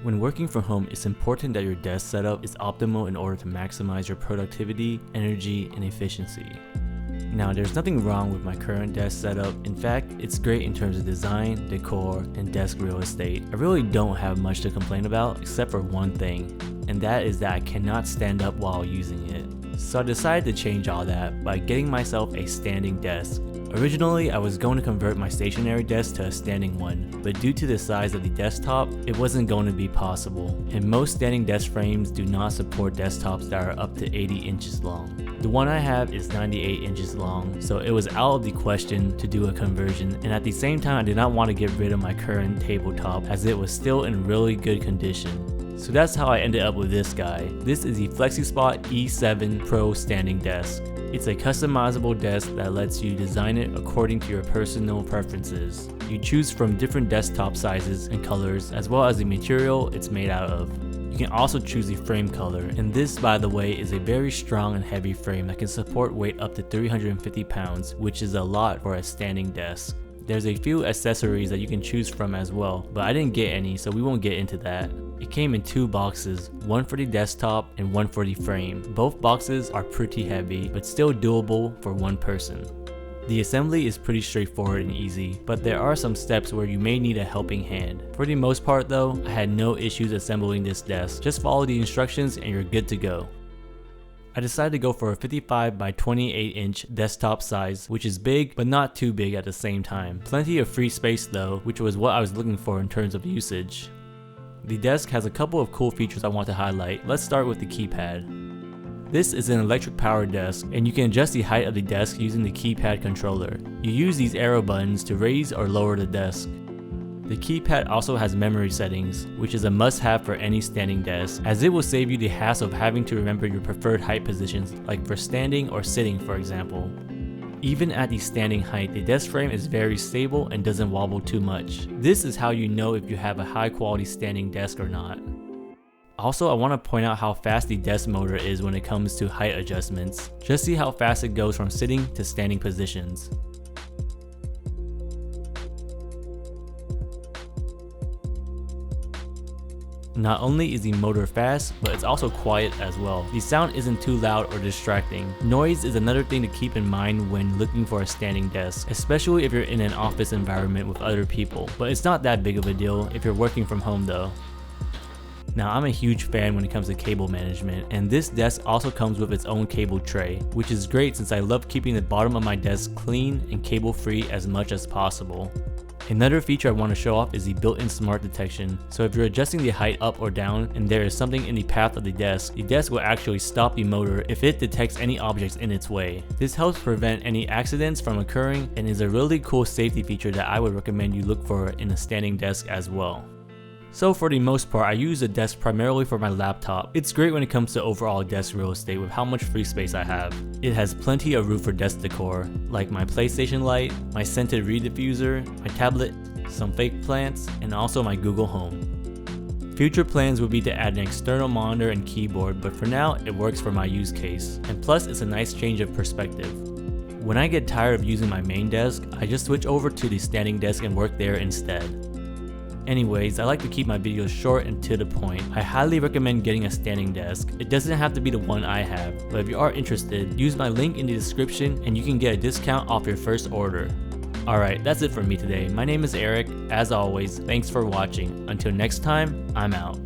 When working from home, it's important that your desk setup is optimal in order to maximize your productivity, energy, and efficiency. Now, there's nothing wrong with my current desk setup. In fact, it's great in terms of design, decor, and desk real estate. I really don't have much to complain about except for one thing, and that is that I cannot stand up while using it. So I decided to change all that by getting myself a standing desk. Originally, I was going to convert my stationary desk to a standing one, but due to the size of the desktop, it wasn't going to be possible, and most standing desk frames do not support desktops that are up to 80 inches long. The one I have is 98 inches long, so it was out of the question to do a conversion, and at the same time I did not want to get rid of my current tabletop as it was still in really good condition. So that's how I ended up with this guy. This is the Flexispot E7 Pro standing desk. It's a customizable desk that lets you design it according to your personal preferences. You choose from different desktop sizes and colors, as well as the material it's made out of. You can also choose the frame color, and this, by the way, is a very strong and heavy frame that can support weight up to 350 pounds, which is a lot for a standing desk. There's a few accessories that you can choose from as well, but I didn't get any, so we won't get into that. It came in 2 boxes, one for the desktop and one for the frame. Both boxes are pretty heavy, but still doable for one person. The assembly is pretty straightforward and easy, but there are some steps where you may need a helping hand. For the most part though, I had no issues assembling this desk. Just follow the instructions and you're good to go. I decided to go for a 55 by 28 inch desktop size, which is big but not too big at the same time. Plenty of free space though, which was what I was looking for in terms of usage. The desk has a couple of cool features I want to highlight. Let's start with the keypad. This is an electric powered desk, and you can adjust the height of the desk using the keypad controller. You use these arrow buttons to raise or lower the desk. The keypad also has memory settings, which is a must-have for any standing desk, as it will save you the hassle of having to remember your preferred height positions, like for standing or sitting, for example. Even at the standing height, the desk frame is very stable and doesn't wobble too much. This is how you know if you have a high quality standing desk or not. Also, I want to point out how fast the desk motor is when it comes to height adjustments. Just see how fast it goes from sitting to standing positions. Not only is the motor fast, but it's also quiet as well. The sound isn't too loud or distracting. Noise is another thing to keep in mind when looking for a standing desk, especially if you're in an office environment with other people. But it's not that big of a deal if you're working from home though. Now, I'm a huge fan when it comes to cable management, and this desk also comes with its own cable tray, which is great since I love keeping the bottom of my desk clean and cable free as much as possible. Another feature I want to show off is the built-in smart detection. So if you're adjusting the height up or down and there is something in the path of the desk will actually stop the motor if it detects any objects in its way. This helps prevent any accidents from occurring and is a really cool safety feature that I would recommend you look for in a standing desk as well. So for the most part, I use the desk primarily for my laptop. It's great when it comes to overall desk real estate with how much free space I have. It has plenty of room for desk decor, like my PlayStation light, my scented reed diffuser, my tablet, some fake plants, and also my Google Home. Future plans would be to add an external monitor and keyboard, but for now, it works for my use case. And plus, it's a nice change of perspective. When I get tired of using my main desk, I just switch over to the standing desk and work there instead. Anyways, I like to keep my videos short and to the point. I highly recommend getting a standing desk. It doesn't have to be the one I have, but if you are interested, use my link in the description and you can get a discount off your first order. Alright, that's it for me today. My name is Eric. As always, thanks for watching. Until next time, I'm out.